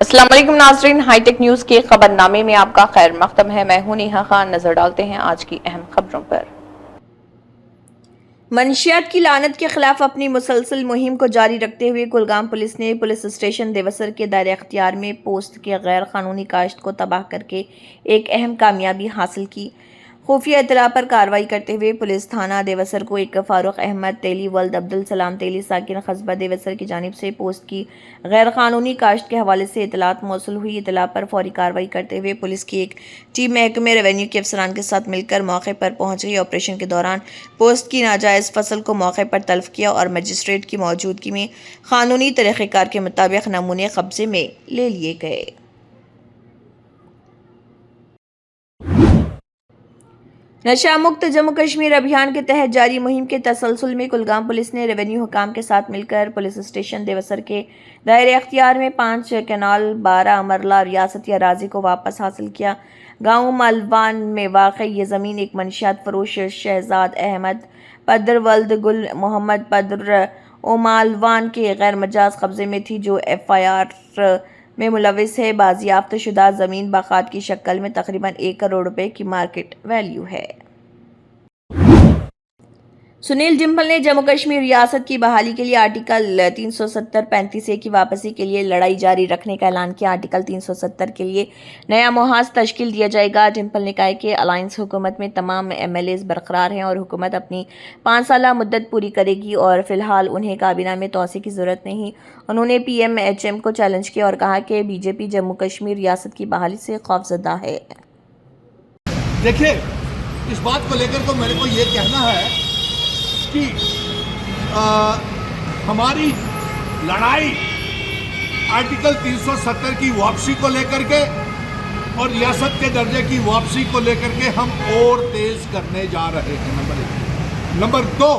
अस्सलाम वालेकुम नाज़रीन, हाईटेक न्यूज़ के खबरनामे में आपका खैर मक़दम है। मैं हूं नेहा खान। नजर डालते हैं आज की अहम खबरों पर। मंशियात की लानत के खिलाफ अपनी मुसलसल मुहिम को जारी रखते हुए कुलगाम पुलिस ने पुलिस स्टेशन देवसर के दायरे अख्तियार में पोस्त के गैर कानूनी काश्त को तबाह करके एक अहम कामयाबी हासिल की। खुफिया इतला पर कार्रवाई करते हुए पुलिस थाना देवसर को एक फारूक अहमद तेली वल्द अब्दुल सलाम तेली साकिन कस्बा देवसर की जानिब से पोस्ट की गैर कानूनी काश्त के हवाले से इतलात मौसूल हुई। इतला पर फौरी कार्रवाई करते हुए पुलिस की एक टीम महकमे रेवेन्यू के अफसरान के साथ मिलकर मौके पर पहुंच गई। ऑपरेशन के दौरान पोस्ट की नाजायज़ फसल को मौके पर तल्फ किया और मजिस्ट्रेट की मौजूदगी में कानूनी तरीक़ेकार के मुताबिक नमूने कब्जे में ले लिए गए। नशा मुक्त जम्मू कश्मीर अभियान के तहत जारी मुहिम के तसलसल में कुलगाम पुलिस ने रेवेन्यू हुकाम के साथ मिलकर पुलिस स्टेशन देवसर के दायरे अख्तियार में 5 कैनाल 12 अमरला रियासती अराजी को वापस हासिल किया। गांव मालवान में वाक़ई ये ज़मीन एक मंशियात फरोश शहजाद अहमद पदर वल्द गुल मोहम्मद पदर ओमालवान के गैर मजाज कब्जे में थी, जो FIR में मुलविस है। बाजियाफ्त शुदा ज़मीन बाखात की शक्ल में तकरीबन 1 करोड़ रुपए की मार्केट वैल्यू है। सुनील जिम्पल ने जम्मू कश्मीर रियासत की बहाली के लिए आर्टिकल 370-35A की वापसी के लिए लड़ाई जारी रखने का ऐलान किया। आर्टिकल 370 के लिए नया मुहाज तश्कील दिया जाएगा। जिम्पल ने कहा कि अलायंस हुकूमत में तमाम MLAs बरकरार हैं और हुकूमत अपनी 5 साला मुद्दत पूरी करेगी और फिलहाल उन्हें काबीना में तोसी की ज़रूरत नहीं। उन्होंने PMHM को चैलेंज किया और कहा कि BJP जम्मू कश्मीर रियासत की बहाली से खौफजदा है। देखिए, इस बात को लेकर तो मेरे को ये कहना है कि हमारी लड़ाई आर्टिकल 370 की वापसी को लेकर के और रियासत के दर्जे की वापसी को लेकर के हम और तेज करने जा रहे हैं। नंबर 1। नंबर 2,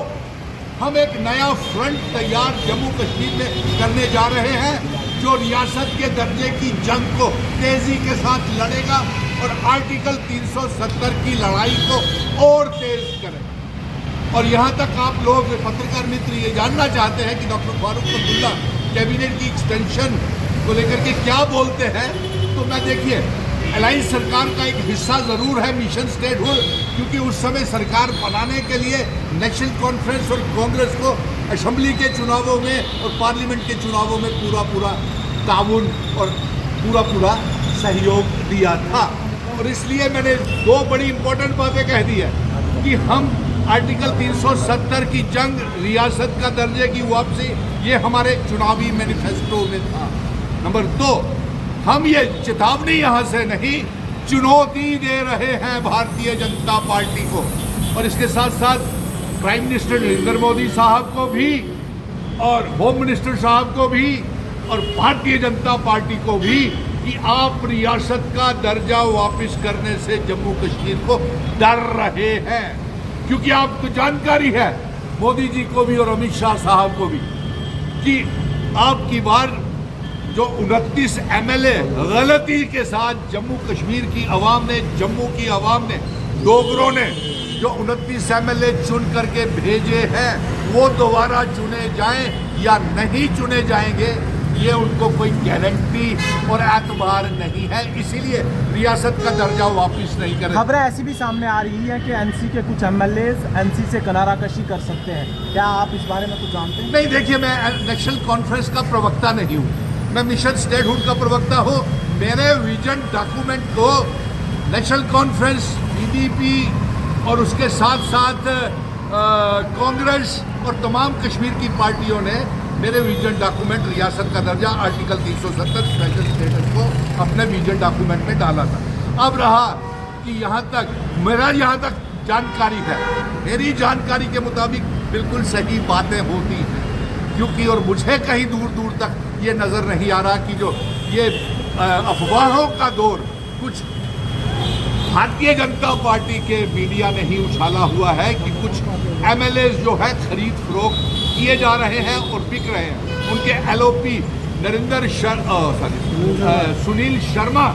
हम एक नया फ्रंट तैयार जम्मू कश्मीर में करने जा रहे हैं जो रियासत के दर्जे की जंग को तेजी के साथ लड़ेगा और आर्टिकल 370 की लड़ाई को और तेज करेगा। और यहाँ तक आप लोग पत्रकार मित्र ये जानना चाहते हैं कि डॉक्टर फारूक अब्दुल्ला कैबिनेट की एक्सटेंशन को लेकर के क्या बोलते हैं, तो मैं देखिए अलायंस सरकार का एक हिस्सा ज़रूर है मिशन स्टेटहुड, क्योंकि उस समय सरकार बनाने के लिए नेशनल कॉन्फ्रेंस और कांग्रेस को असेंबली के चुनावों में और पार्लियामेंट के चुनावों में पूरा ताउन और पूरा सहयोग दिया था। और इसलिए मैंने 2 बड़ी इंपॉर्टेंट बातें कह दी है कि हम आर्टिकल 370 की जंग, रियासत का दर्जे की वापसी, ये हमारे चुनावी मैनिफेस्टो में था। नंबर 2, हम ये चेतावनी यहाँ से नहीं, चुनौती दे रहे हैं भारतीय जनता पार्टी को और इसके साथ साथ प्राइम मिनिस्टर नरेंद्र मोदी साहब को भी और होम मिनिस्टर साहब को भी और भारतीय जनता पार्टी को भी कि आप रियासत का दर्जा वापस करने से जम्मू कश्मीर को डर रहे हैं। क्योंकि आपको जानकारी है, मोदी जी को भी और अमित शाह साहब को भी, कि आपकी बार जो 29 MLA गलती के साथ जम्मू कश्मीर की आवाम ने, जम्मू की आवाम ने, डोगरों ने जो 29 MLA चुन करके भेजे हैं वो दोबारा चुने जाएं या नहीं चुने जाएंगे, ये उनको कोई गारंटी और एतबार नहीं है। इसीलिए रियासत का दर्जा वापस नहीं करें। खबरें ऐसी भी सामने आ रही है कि NC के कुछ MLAs NC से किनारा कशी कर सकते हैं, क्या आप इस बारे में कुछ जानते हैं? नहीं, देखिए, मैं नेशनल कॉन्फ्रेंस का प्रवक्ता नहीं हूँ, मैं मिशन स्टेटहुड का प्रवक्ता हूँ। मेरे विजन डॉक्यूमेंट को नेशनल कॉन्फ्रेंस, PDP और उसके साथ साथ कांग्रेस और तमाम कश्मीर की पार्टियों ने मेरे विजन डॉक्यूमेंट रियासत का दर्जा आर्टिकल 370 स्पेशल स्टेटस को अपने विजन डॉक्यूमेंट में डाला था। अब रहा कि यहाँ तक जानकारी है, मेरी जानकारी के मुताबिक बिल्कुल सही बातें होती हैं, क्योंकि और मुझे कहीं दूर तक ये नज़र नहीं आ रहा कि जो ये अफवाहों का दौर कुछ भारतीय जनता पार्टी के मीडिया ने ही उछाला हुआ है कि कुछ MLAs जो है खरीद फरोख्त किए जा रहे हैं और बिक रहे हैं। उनके LOP सुनील शर्मा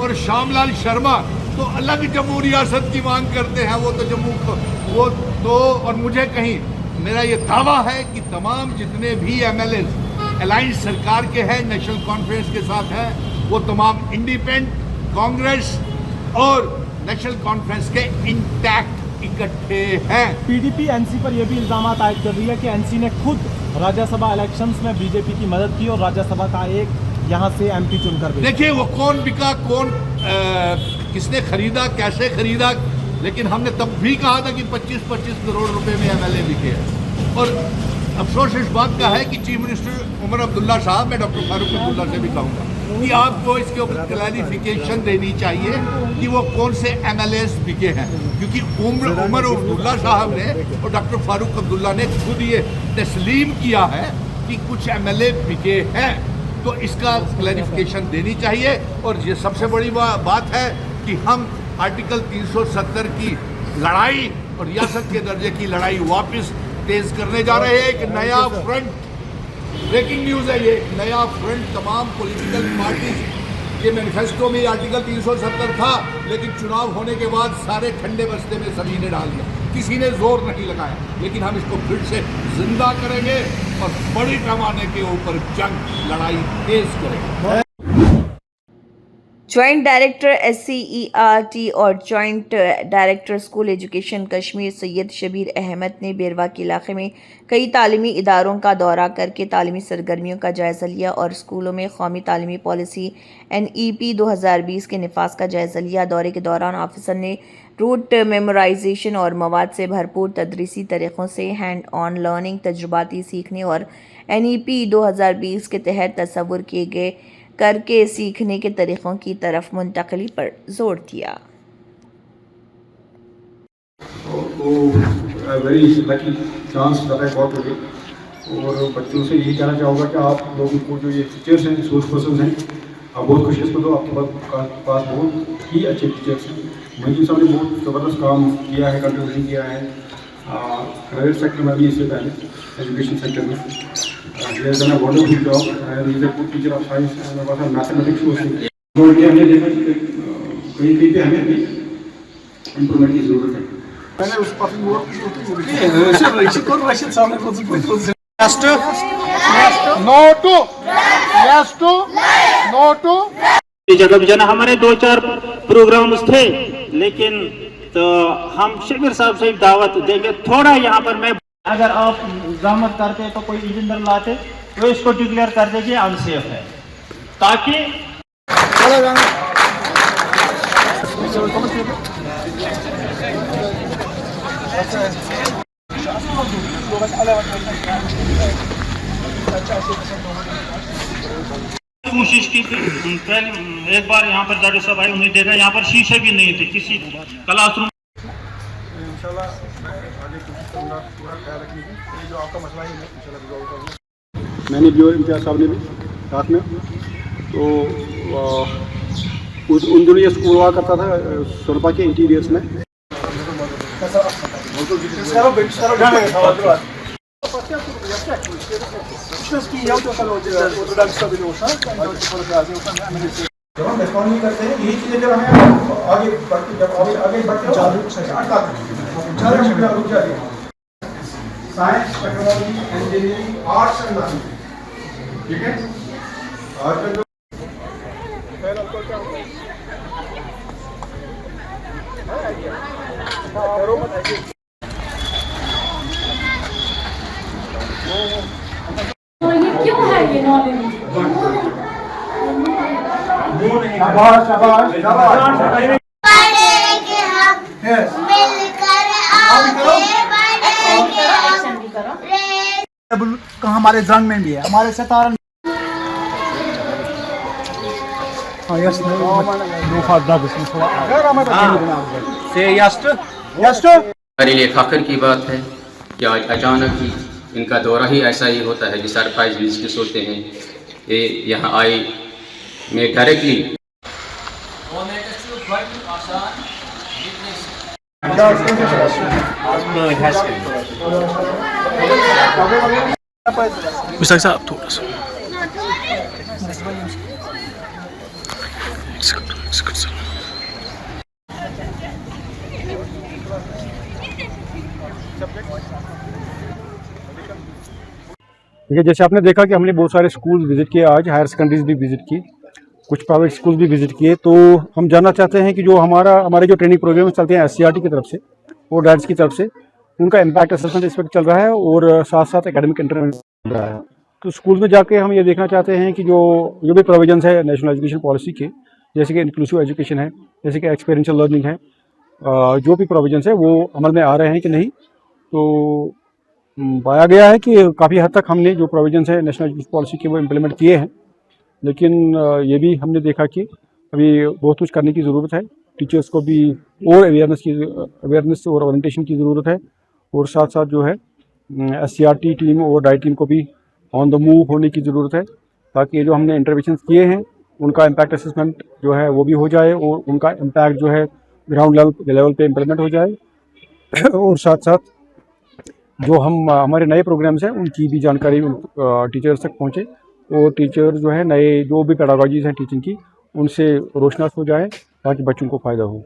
और श्यामलाल शर्मा तो अलग जम्मू रियासत की मांग करते हैं, वो तो जम्मू को वो तो, और मुझे कहीं मेरा ये दावा है कि तमाम जितने भी MLAs अलायंस सरकार के हैं, नेशनल कॉन्फ्रेंस के साथ है, वो तमाम इंडिपेंडेंट, कांग्रेस और नेशनल कॉन्फ्रेंस के इंटैक्ट इकट्ठे हैं। पीडीपी एनसी पर यह भी इल्जाम आयद कर रही है कि एनसी ने खुद राज्यसभा इलेक्शंस में बीजेपी की मदद की और राज्यसभा का एक यहाँ से एमपी चुनकर भेजा। देखिए वो कौन बिका, कौन किसने खरीदा, कैसे खरीदा, लेकिन हमने तब भी कहा था कि 25-25 करोड़ रुपए में एमएलए बिके हैं। और अफसोस इस बात का है कि चीफ मिनिस्टर उमर अब्दुल्ला साहब, मैं डॉक्टर फारूक अब्दुल्ला से भी कहूँगा कि आपको इसके ऊपर क्लैरिफिकेशन देनी चाहिए कि वो कौन से एमएलएस बिके हैं, क्योंकि उमर अब्दुल्ला साहब ने और डॉक्टर फारूक अब्दुल्ला ने खुद ये तस्लीम किया है कि कुछ एमएलए बिके हैं, तो इसका क्लैरिफिकेशन देनी चाहिए। और ये सबसे बड़ी बात है कि हम आर्टिकल 370 की लड़ाई और रियासत के दर्जे की लड़ाई वापस तेज करने जा रहे हैं। एक नया फ्रंट, ब्रेकिंग न्यूज़ है ये, एक नया फ्रंट तमाम पॉलिटिकल पार्टीज के मैनिफेस्टो में आर्टिकल 370 था, लेकिन चुनाव होने के बाद सारे ठंडे बस्ते में सभी ने डाल दिया, किसी ने जोर नहीं लगाया। लेकिन हम इसको फिर से जिंदा करेंगे और बड़ी पैमाने के ऊपर जंग, लड़ाई तेज करेंगे। ज्वाइंट डायरेक्टर SCERT और joint director school education Kashmir Syed Shabir Ahmad ने बेरवा के इलाके में कई तालीमी इदारों का दौरा करके तालीमी सरगर्मियों का जायज़ा लिया और स्कूलों में कौमी तालीमी पॉलिसी NEP 2020 के निफाज का जायज़ा लिया। दौरे के दौरान ऑफिसर ने रूट मेमोराइजेशन और मवाद से भरपूर तदरीसी तरीक़ों से हैंड ऑन लर्निंग, तजुर्बाती सीखने और NEP 2020 के तहत तस्वुर किए गए करके सीखने के तरीक़ों की तरफ मुंतकली पर जोर दिया। Very lucky chance that I got today, और बच्चों से यही कहना चाहूँगा कि आप लोगों को जो ये टीचर्स हैं, सोर्स पर्सन हैं, आप बहुत खुशकिस्मत हो, आपके पास बहुत ही अच्छे टीचर्स हैं। मंजू साहब ने बहुत ज़बरदस्त काम किया है, कंट्रीब्यूशन किया है प्राइवेट सेक्टर में भी, इससे पहले एजुकेशन सेक्टर में। He has done a wonderful job and he is a good teacher of science and was a mathematics also. तो ये हमने देखा कि कहीं पे हमें भी इम्प्रूवमेंट की ज़रूरत है। मैंने उस पर जगह भी जाना, हमारे 2-4 प्रोग्राम्स थे, लेकिन तो हम शबीर साहब से दावत देंगे। थोड़ा यहाँ पर मैं, अगर आप जहमत करते तो कोई इंजीनियर लाते तो इसको डिक्लेयर कर दे कि अनसेफ है, ताकि कोशिश की थी। एक बार यहाँ पर डॉक्टर साहब आए, उन्हें देखा यहाँ पर शीशे भी नहीं थे किसी क्लासरूम। इंशाल्लाह मैं आगे कोशिश करूँगा पूरा ख्याल रखने की। ये जो आपका मसला है मैं इंशाल्लाह रिजॉल्व करूँगा। मैंने भी और इम्तियाज़ साहब ने भी साथ में, तो उन दिनों ये स्कूल हुआ करता था सुरपा के इंटीरियर्स में। जब हम रिस्पॉन्ड नहीं करते हैं, यही चीज़ें जब हमें आगे बढ़ते, जब आगे बढ़ते रुक जाती है। Science, technology, engineering, arts and mathematics, ठीक है। आजकल क्यों है ये नॉलेज? शाबाश शाबाश शाबाश। कहाँ हमारे जंग में भी है, हमारे सितारा। हाँ यस, नो फायदा इसमें थोड़ा। से यस हमारे लिए फख्र की बात है कि आज अचानक ही इनका दौरा ही ऐसा ही होता है कि सरप्राइज विजिट्स होते हैं। ये यहाँ आए, मैं डायरेक्टली मिस्टर साहब थोड़ा सा ठीक है, जैसे आपने देखा कि हमने बहुत सारे स्कूल विज़िट किए आज, हायर सेकेंडरीज भी विज़िट की, कुछ प्राइवेट स्कूल भी विज़िट किए। तो हम जानना चाहते हैं कि जो हमारे जो ट्रेनिंग प्रोग्राम चलते हैं SCRT की तरफ से और डैड्स की तरफ से, उनका इम्पैक्ट असेसमेंट इस वक्त चल रहा है और साथ साथ एकेडमिक इंटरवेंशन चल रहा है। तो स्कूल में जाके हम ये देखना चाहते हैं कि जो भी प्रोविजंस है नेशनल एजुकेशन पॉलिसी के, जैसे कि इंक्लूसिव एजुकेशन है, जैसे कि एक्सपीरियंशियल लर्निंग है, जो भी प्रोविजंस है वो अमल में आ रहे हैं कि नहीं। तो पाया गया है कि काफ़ी हद तक हमने जो प्रोविजंस है नेशनल एजुकेशन पॉलिसी के वो इम्प्लीमेंट किए हैं, लेकिन ये भी हमने देखा कि अभी बहुत कुछ करने की ज़रूरत है। टीचर्स को भी और अवेयरनेस और ओरिएंटेशन की ज़रूरत है, और साथ साथ जो है SCRT टीम और डाइट टीम को भी ऑन द मूव होने की ज़रूरत है, ताकि जो हमने इंटरवेंशंस किए हैं उनका इम्पैक्ट असेसमेंट जो है वो भी हो जाए और उनका इम्पैक्ट जो है ग्राउंड लेवल पे इम्प्लीमेंट हो जाए। और साथ साथ जो हमारे नए प्रोग्राम्स हैं उनकी भी जानकारी टीचर्स तक पहुँचे, और टीचर जो है नए जो भी पेडागॉजीज हैं टीचिंग की, उनसे रोशनास हो जाए ताकि बच्चों को फ़ायदा हो।